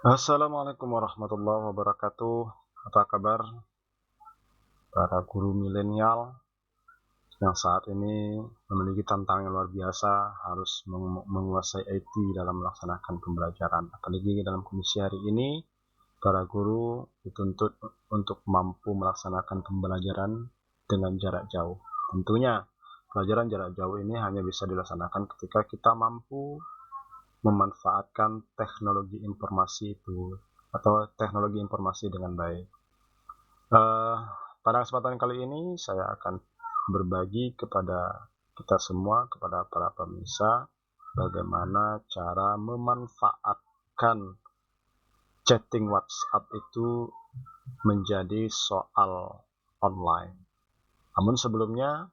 Assalamualaikum warahmatullahi wabarakatuh. Apa kabar para guru milenial yang saat ini memiliki tantangan yang luar biasa, harus menguasai IT dalam melaksanakan pembelajaran. Apalagi dalam kondisi hari ini, para guru dituntut untuk mampu melaksanakan pembelajaran dengan jarak jauh. Tentunya, pelajaran jarak jauh ini hanya bisa dilaksanakan ketika kita mampu memanfaatkan teknologi informasi itu atau teknologi informasi dengan baik. Uh, Pada kesempatan kali ini saya akan berbagi kepada kita semua, kepada para pemirsa, bagaimana cara memanfaatkan chatting WhatsApp itu menjadi soal online. Namun sebelumnya,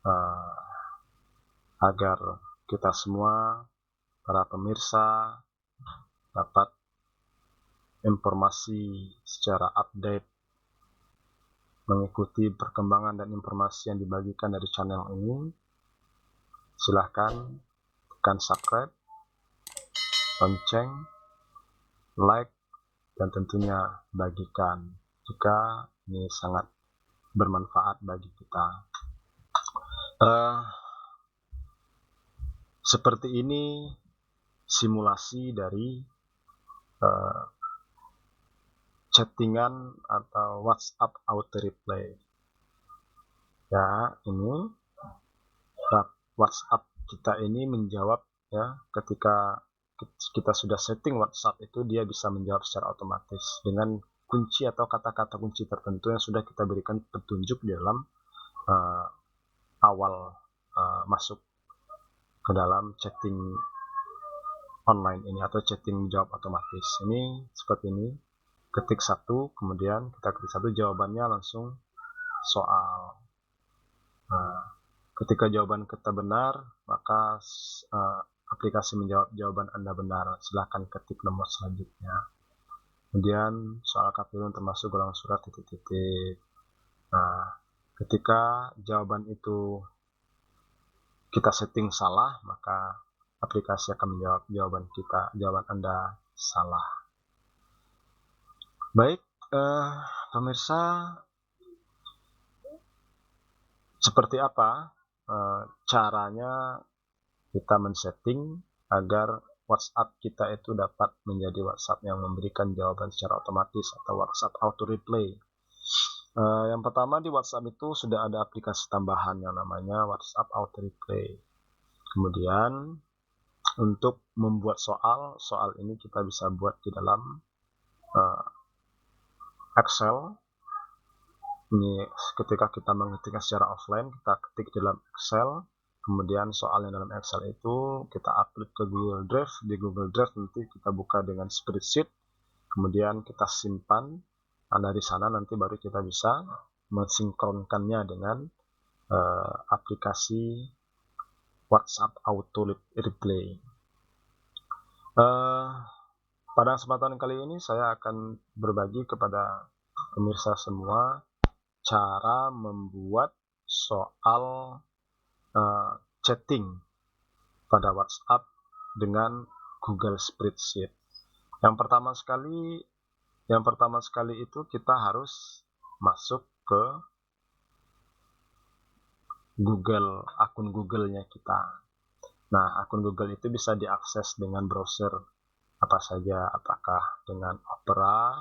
uh, agar kita semua, para pemirsa, dapat informasi secara update mengikuti perkembangan dan informasi yang dibagikan dari channel ini, silahkan tekan subscribe, lonceng, like, dan tentunya bagikan jika ini sangat bermanfaat bagi kita. Seperti ini simulasi dari chattingan atau WhatsApp auto reply. Ya, ini WhatsApp kita ini menjawab, ya, ketika kita sudah setting WhatsApp itu dia bisa menjawab secara otomatis dengan kunci atau kata-kata kunci tertentu yang sudah kita berikan petunjuk di dalam awal masuk ke dalam chatting online ini atau chatting jawab otomatis. Ini seperti ini, ketik satu, kemudian kita ketik satu, jawabannya langsung soal. Ketika jawaban kita benar, maka aplikasi menjawab jawaban Anda benar. Silahkan ketik nomor selanjutnya. Kemudian soal KPU termasuk golongan surat titik-titik. Nah, ketika jawaban itu kita setting salah, maka aplikasi akan menjawab jawaban Anda salah. Baik, pemirsa, seperti apa caranya kita men-setting agar WhatsApp kita itu dapat menjadi WhatsApp yang memberikan jawaban secara otomatis atau WhatsApp auto reply. Yang pertama, di WhatsApp itu sudah ada aplikasi tambahan yang namanya WhatsApp auto reply. Kemudian untuk membuat soal ini kita bisa buat di dalam Excel. Ini ketika kita mengetiknya secara offline, kita ketik dalam Excel, kemudian soalnya dalam Excel itu kita upload ke Google Drive. Di Google Drive nanti kita buka dengan spreadsheet, kemudian kita simpan. Nah, dari sana nanti baru kita bisa mensinkronkannya dengan aplikasi WhatsApp Auto Replay. Pada kesempatan kali ini saya akan berbagi kepada pemirsa semua cara membuat soal chatting pada WhatsApp dengan Google Spreadsheet. Yang pertama sekali itu kita harus masuk ke Google, akun Google-nya kita. Nah, akun Google itu bisa diakses dengan browser apa saja, apakah dengan Opera,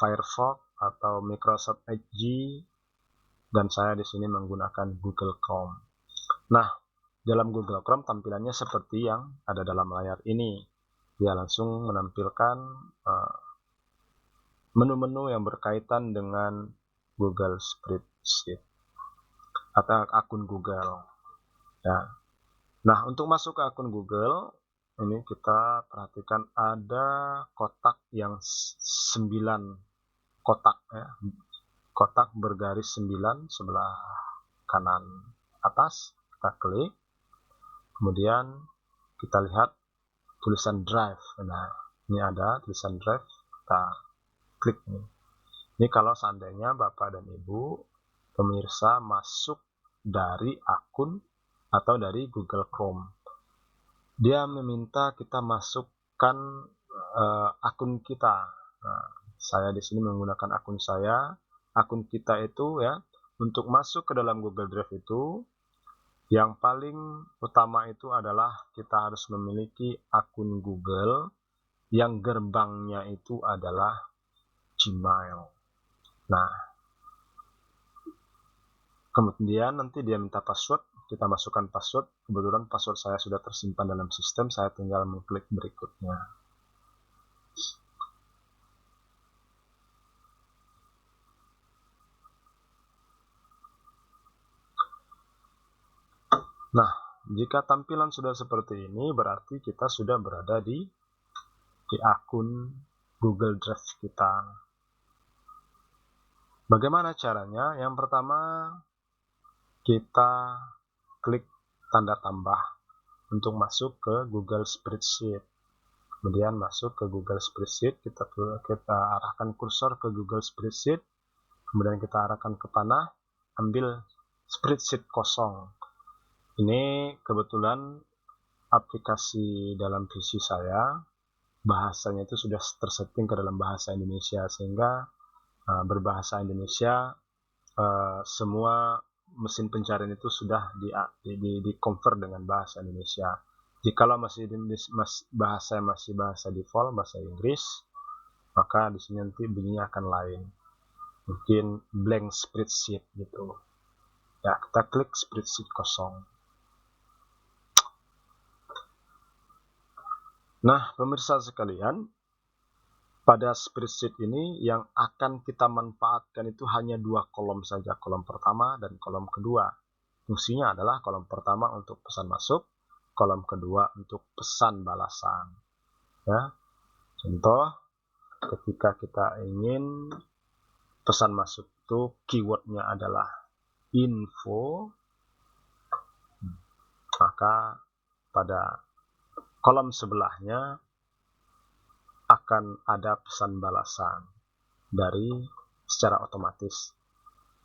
Firefox, atau Microsoft Edge, dan saya di sini menggunakan Google Chrome. Nah, dalam Google Chrome tampilannya seperti yang ada dalam layar ini. Dia langsung menampilkan menu-menu yang berkaitan dengan Google Spreadsheet atau akun Google. Ya. Nah, untuk masuk ke akun Google, ini kita perhatikan ada kotak yang 9 kotak, ya. Kotak bergaris 9 sebelah kanan atas, kita klik. Kemudian kita lihat tulisan drive. Nah, ini ada tulisan drive, kita klik ini. Ini kalau seandainya Bapak dan Ibu pemirsa masuk dari akun atau dari Google Chrome. Dia meminta kita masukkan akun kita. Nah, saya di sini menggunakan akun saya. Akun kita itu ya, untuk masuk ke dalam Google Drive itu, yang paling utama itu adalah kita harus memiliki akun Google yang gerbangnya itu adalah Gmail. Nah, kemudian nanti dia minta password, kita masukkan password. Kebetulan password saya sudah tersimpan dalam sistem, saya tinggal mengklik berikutnya. Nah, jika tampilan sudah seperti ini, berarti kita sudah berada di akun Google Drive kita. Bagaimana caranya? Yang pertama, kita klik tanda tambah untuk masuk ke Google Spreadsheet. Kemudian masuk ke Google Spreadsheet, kita arahkan kursor ke Google Spreadsheet, kemudian kita arahkan ke panah, ambil spreadsheet kosong. Ini kebetulan aplikasi dalam PC saya, bahasanya itu sudah tersetting ke dalam bahasa Indonesia, sehingga berbahasa Indonesia, semua mesin pencarian itu sudah di convert dengan bahasa Indonesia. Jikalau bahasa default bahasa Inggris, maka di sini nanti bunyinya akan lain, mungkin blank spreadsheet gitu ya. Kita klik spreadsheet kosong. Nah, pemirsa sekalian, pada spreadsheet ini yang akan kita manfaatkan itu hanya 2 kolom saja, kolom pertama dan kolom kedua. Fungsinya adalah kolom pertama untuk pesan masuk, kolom kedua untuk pesan balasan. Ya, contoh, ketika kita ingin pesan masuk itu keywordnya adalah info, maka pada kolom sebelahnya akan ada pesan balasan dari secara otomatis.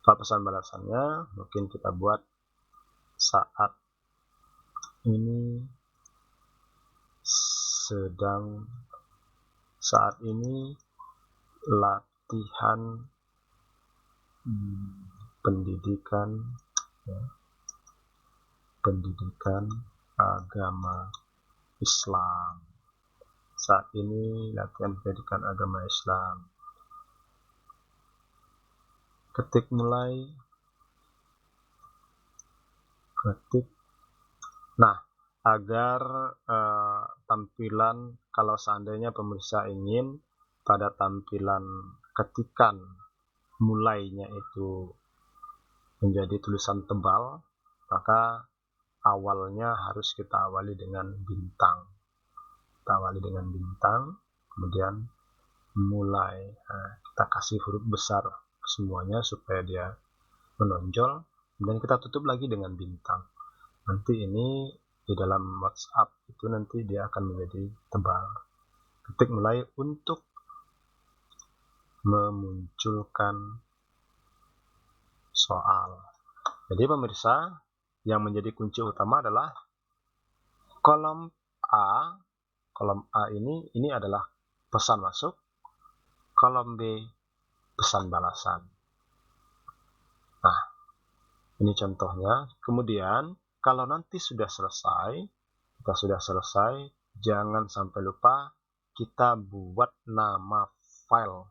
Kalau pesan balasannya mungkin kita buat saat ini latihan pendidikan agama Islam. Saat ini latihan pendidikan agama Islam. Ketik mulai. Nah, agar tampilan, kalau seandainya pemirsa ingin pada tampilan ketikan mulainya itu menjadi tulisan tebal, maka awalnya harus kita awali dengan bintang. Kemudian mulai. Nah, kita kasih huruf besar semuanya supaya dia menonjol, kemudian kita tutup lagi dengan bintang. Nanti ini di dalam WhatsApp itu nanti dia akan menjadi tebal. Ketik mulai untuk memunculkan soal. Jadi pemirsa, yang menjadi kunci utama adalah kolom A. Kolom A ini adalah pesan masuk, kolom B pesan balasan. Nah, ini contohnya. Kemudian kalau nanti kita sudah selesai, jangan sampai lupa kita buat nama file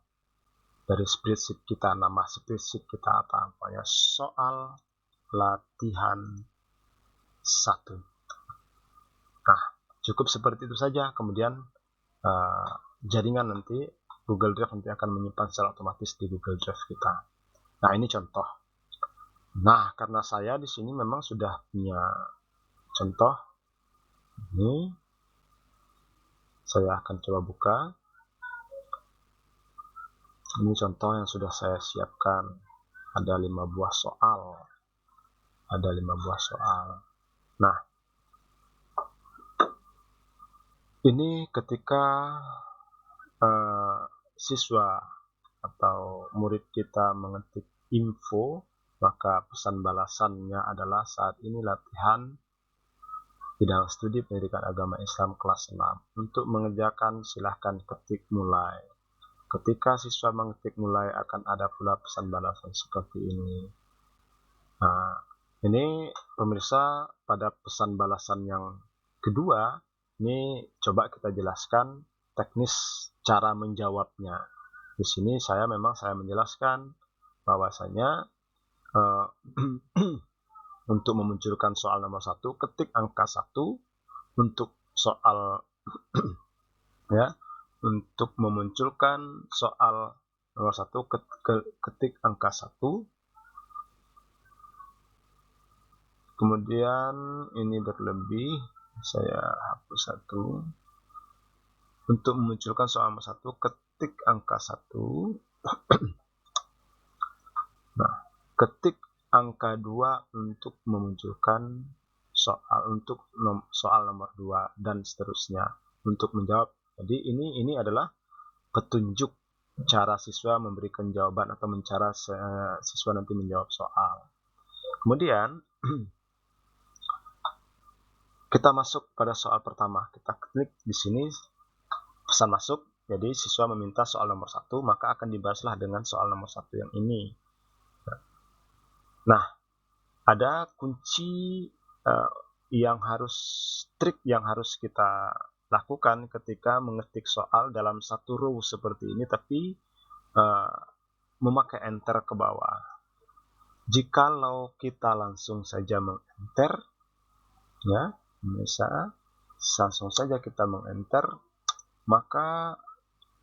dari spreadsheet kita. Nama spreadsheet kita apa? Namanya soal latihan 1. Nah, cukup seperti itu saja. Kemudian jaringan nanti Google Drive nanti akan menyimpan secara otomatis di Google Drive kita. Nah, ini contoh. Nah, karena saya di sini memang sudah punya contoh. Ini saya akan coba buka. Ini contoh yang sudah saya siapkan. Ada 5 buah soal. Nah, ini ketika siswa atau murid kita mengetik info, maka pesan balasannya adalah saat ini latihan bidang studi pendidikan agama Islam kelas 6. Untuk mengerjakan silahkan ketik mulai. Ketika siswa mengetik mulai akan ada pula pesan balasan seperti ini. Nah, ini pemirsa, pada pesan balasan yang kedua, ini coba kita jelaskan teknis cara menjawabnya. Di sini saya menjelaskan bahwasanya untuk memunculkan soal nomor 1, ketik angka 1. Untuk soal ya, untuk memunculkan soal nomor 1, ketik angka 1. Kemudian ini berlebih, saya hapus 1. Untuk memunculkan soal nomor 1, ketik angka 1. Nah, ketik angka 2 untuk memunculkan soal nomor 2 dan seterusnya untuk menjawab. Jadi ini adalah petunjuk cara siswa memberikan jawaban atau cara siswa nanti menjawab soal. Kemudian kita masuk pada soal pertama. Kita klik di sini pesan masuk. Jadi siswa meminta soal nomor 1, maka akan dibalaslah dengan soal nomor 1 yang ini. Nah, ada kunci trik yang harus kita lakukan ketika mengetik soal dalam satu row seperti ini, tapi memakai enter ke bawah. Jikalau kita langsung saja mengenter, ya, misalnya langsung saja kita mengenter, maka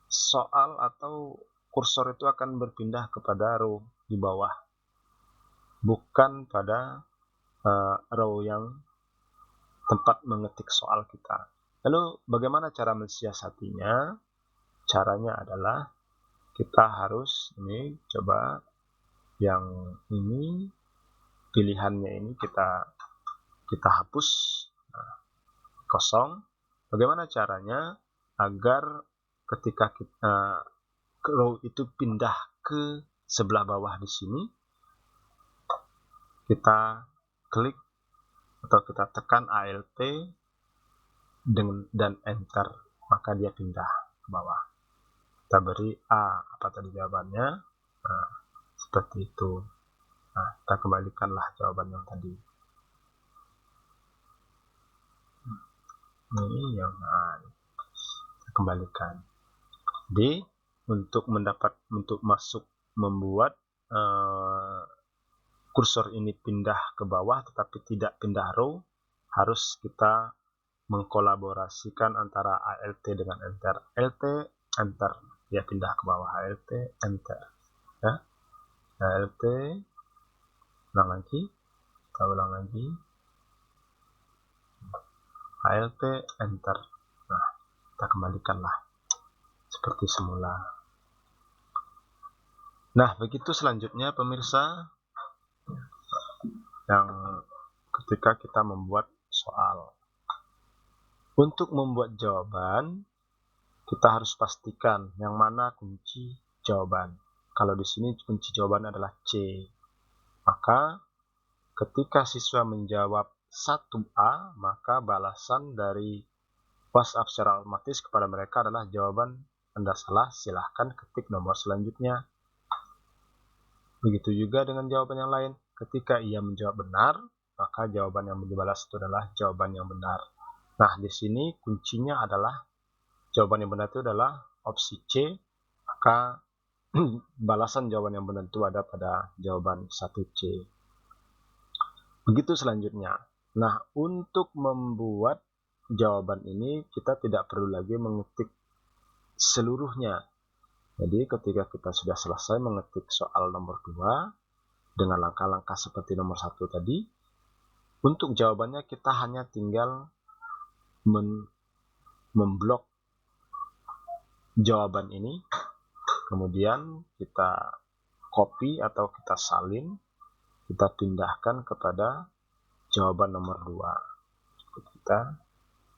soal atau kursor itu akan berpindah kepada row di bawah, bukan pada row yang tempat mengetik soal kita. Lalu bagaimana cara mensiasatinya? Caranya adalah kita harus coba yang ini, pilihannya ini kita hapus, kosong. Bagaimana caranya agar ketika row itu pindah ke sebelah bawah di sini, kita klik atau kita tekan Alt dan enter, maka dia pindah ke bawah. Kita beri A, apa tadi jawabannya? Nah, seperti itu. Nah, kita kembalikanlah jawaban yang tadi. Ini yang kita kembalikan. Jadi untuk membuat kursor ini pindah ke bawah tetapi tidak pindah row, harus kita mengkolaborasikan antara Alt dengan enter. Alt, enter, dia pindah ke bawah. Alt, enter, ya. Alt, ulang lagi, kita ulang lagi. Alt, enter. Nah, kita kembalikanlah seperti semula. Nah, begitu selanjutnya pemirsa, yang ketika kita membuat soal. Untuk membuat jawaban, kita harus pastikan yang mana kunci jawaban. Kalau di sini kunci jawaban adalah C, maka ketika siswa menjawab 1A, maka balasan dari WhatsApp secara otomatis kepada mereka adalah jawaban Anda salah, silahkan ketik nomor selanjutnya. Begitu juga dengan jawaban yang lain. Ketika ia menjawab benar, maka jawaban yang dibalas itu adalah jawaban yang benar. Nah, di sini kuncinya adalah jawaban yang benar itu adalah opsi C, maka balasan jawaban yang benar itu ada pada jawaban 1C. Begitu selanjutnya. Nah, untuk membuat jawaban ini kita tidak perlu lagi mengetik seluruhnya. Jadi ketika kita sudah selesai mengetik soal nomor 2 dengan langkah-langkah seperti nomor 1 tadi, untuk jawabannya kita hanya tinggal memblok jawaban ini, kemudian kita copy atau kita salin, kita pindahkan kepada jawaban nomor 2. Kita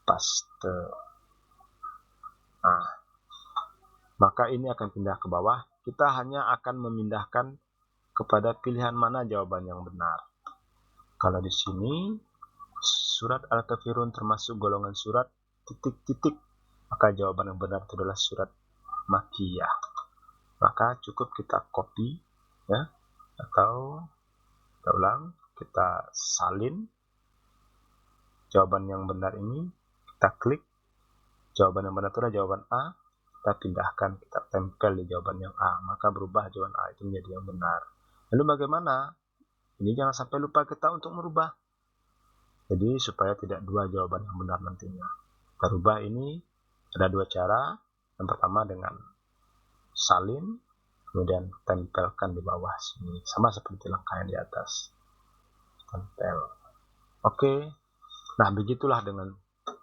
paste. Nah, maka ini akan pindah ke bawah. Kita hanya akan memindahkan kepada pilihan mana jawaban yang benar. Kalau di sini surat Al-Kafirun termasuk golongan surat titik-titik? Maka jawaban yang benar itu adalah surat Makkiyah. Maka cukup kita copy ya, atau kita ulang, kita salin jawaban yang benar ini, kita klik jawaban yang benar itu adalah jawaban A, kita pindahkan, kita tempel di jawaban yang A, maka berubah jawaban A itu menjadi yang benar. Lalu bagaimana? Ini jangan sampai lupa kita untuk merubah. Jadi supaya tidak dua jawaban yang benar nantinya. Kita rubah ini ada dua cara. Yang pertama dengan salin, kemudian tempelkan di bawah sini. Sama seperti langkah yang di atas. Tempel. Oke. Nah, begitulah dengan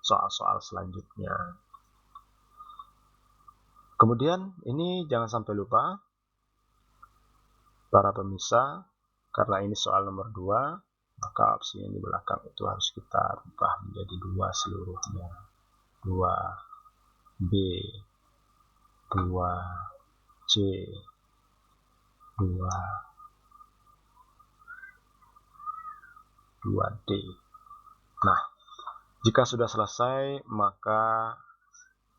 soal-soal selanjutnya. Kemudian ini jangan sampai lupa para pemirsa, karena ini soal nomor 2, maka opsi yang di belakang itu harus kita rubah menjadi 2 seluruhnya. 2B, 2C, 2D. Nah, jika sudah selesai, maka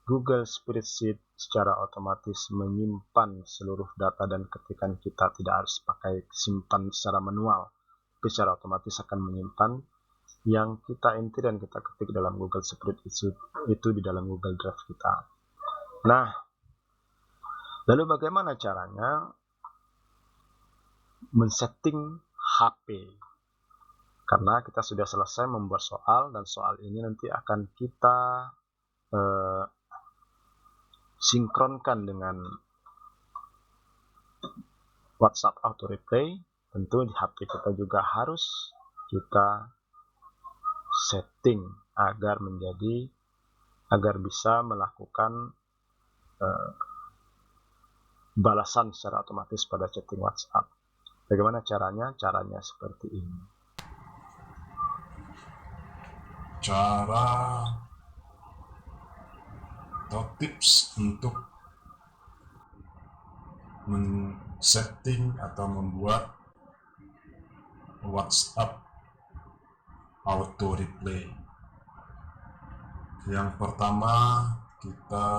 Google Spreadsheet secara otomatis menyimpan seluruh data dan ketikan kita, tidak harus pakai simpan secara manual, tapi secara otomatis akan menyimpan yang kita enter dan kita ketik dalam Google Spreadsheet itu di dalam Google Drive kita. Nah, lalu bagaimana caranya men-setting HP? Karena kita sudah selesai membuat soal, dan soal ini nanti akan kita sinkronkan dengan WhatsApp Auto Replay. Tentu di HP kita juga harus kita setting agar bisa melakukan balasan secara otomatis pada chatting WhatsApp. Bagaimana caranya? Caranya seperti ini. Cara atau tips untuk men-setting atau membuat WhatsApp Auto Replay. Yang pertama, kita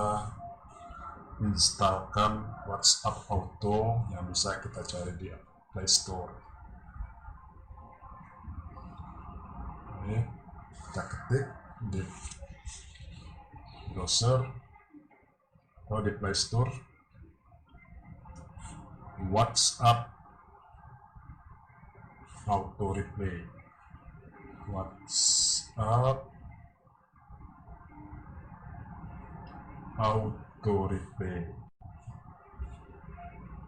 instalkan WhatsApp Auto yang bisa kita cari di Play Store. Ini kita ketik di browser atau di Play Store WhatsApp Auto Replay. WhatsApp Auto Replay.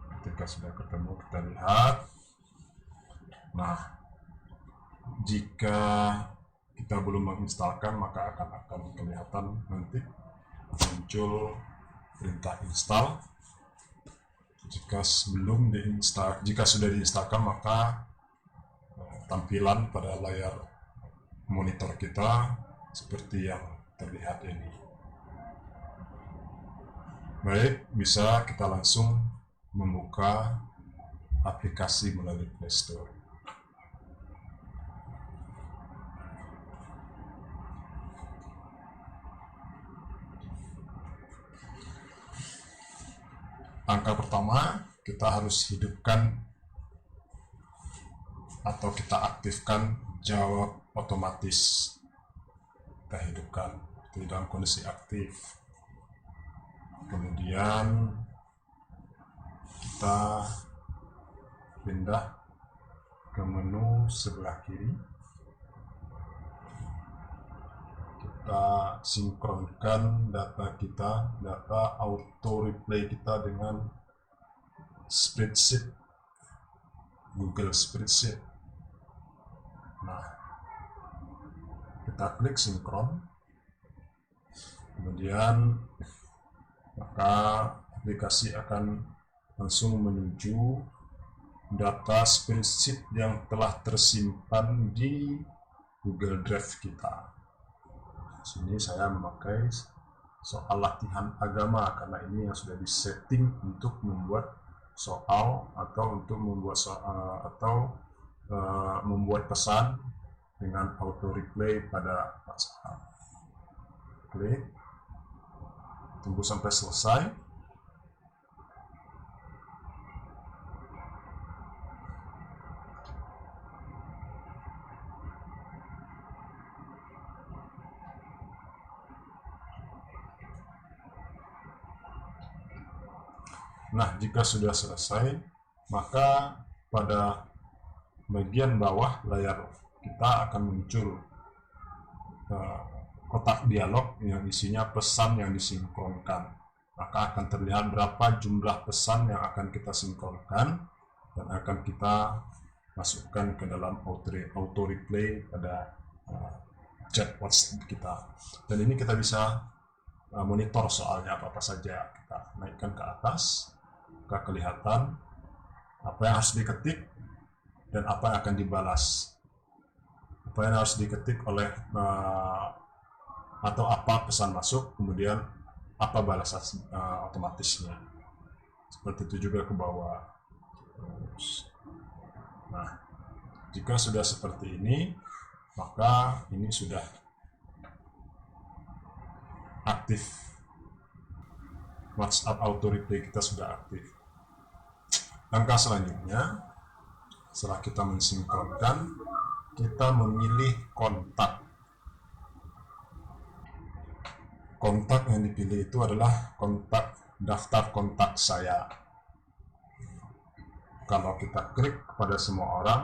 Ketika sudah ketemu, kita lihat. Nah, jika kita belum menginstalkan, maka akan kelihatan nanti muncul perintah install. Jika sudah diinstalkan, maka tampilan pada layar monitor kita seperti yang terlihat ini. Baik, bisa kita langsung membuka aplikasi melalui Play Store. Langkah pertama, kita harus hidupkan atau kita aktifkan jawab otomatis. Kita hidupkan di dalam kondisi aktif. Kemudian kita pindah ke menu sebelah kiri. Kita sinkronkan data kita, data auto replay kita dengan spreadsheet, Google Spreadsheet. Nah, kita klik sinkron. Kemudian maka aplikasi akan langsung menuju data spreadsheet yang telah tersimpan di Google Drive kita. Sini saya memakai soal latihan agama karena ini yang sudah disetting untuk membuat soal atau untuk membuat membuat pesan dengan auto replay pada WhatsApp. Klik, tunggu sampai selesai. Nah, jika sudah selesai, maka pada bagian bawah layar kita akan muncul kotak dialog yang isinya pesan yang disinkronkan. Maka akan terlihat berapa jumlah pesan yang akan kita sinkronkan dan akan kita masukkan ke dalam auto replay pada chat WhatsApp kita. Dan ini kita bisa monitor soalnya apa saja. Kita naikkan ke atas, maka kelihatan apa yang harus diketik dan apa yang akan dibalas. Apa yang harus diketik oleh atau apa pesan masuk, kemudian apa balasan otomatisnya. Seperti itu juga ke bawah. Nah, jika sudah seperti ini, maka ini sudah aktif. WhatsApp auto replay kita sudah aktif. Langkah selanjutnya, setelah kita mensinkronkan, kita memilih kontak. Kontak yang dipilih itu adalah kontak daftar kontak saya. Kalau kita klik kepada semua orang,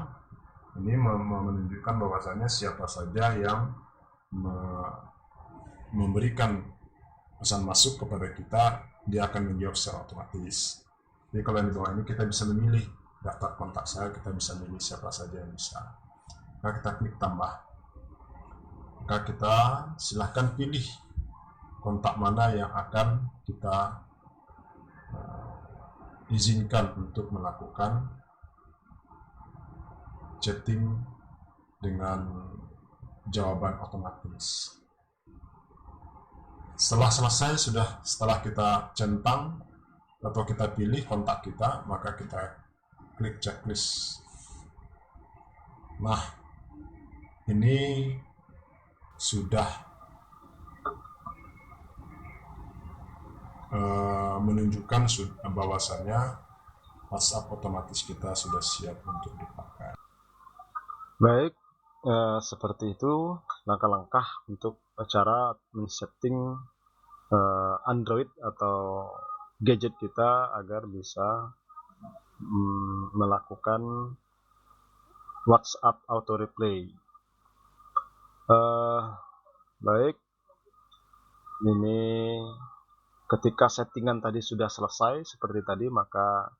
ini menunjukkan bahwasannya siapa saja yang memberikan pesan masuk kepada kita, dia akan menjawab secara otomatis. Jadi kalau di bawah ini kita bisa memilih daftar kontak saya, kita bisa memilih siapa saja yang bisa. Maka kita klik tambah. Maka kita silahkan pilih kontak mana yang akan kita izinkan untuk melakukan chatting dengan jawaban otomatis. Setelah kita centang atau kita pilih kontak kita, maka kita klik checklist. Nah, ini sudah menunjukkan bahwasannya WhatsApp otomatis kita sudah siap untuk dipakai. Baik, seperti itu langkah-langkah untuk cara men-setting Android atau gadget kita agar bisa melakukan WhatsApp auto replay. Baik, ini ketika settingan tadi sudah selesai seperti tadi, maka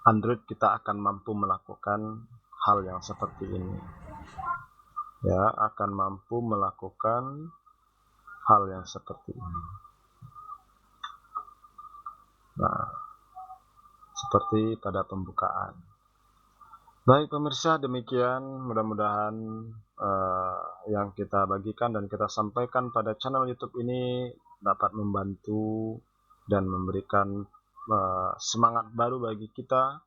Android kita akan mampu melakukan hal yang seperti ini. Ya, akan mampu melakukan hal yang seperti ini. Nah, seperti pada pembukaan. Baik pemirsa, demikian mudah-mudahan yang kita bagikan dan kita sampaikan pada channel YouTube ini dapat membantu dan memberikan semangat baru bagi kita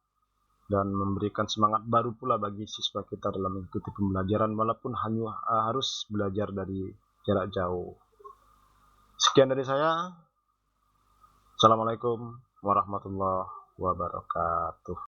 dan memberikan semangat baru pula bagi siswa kita dalam mengikuti pembelajaran walaupun hanya harus belajar dari jarak jauh. Sekian dari saya. Assalamualaikum warahmatullahi wabarakatuh.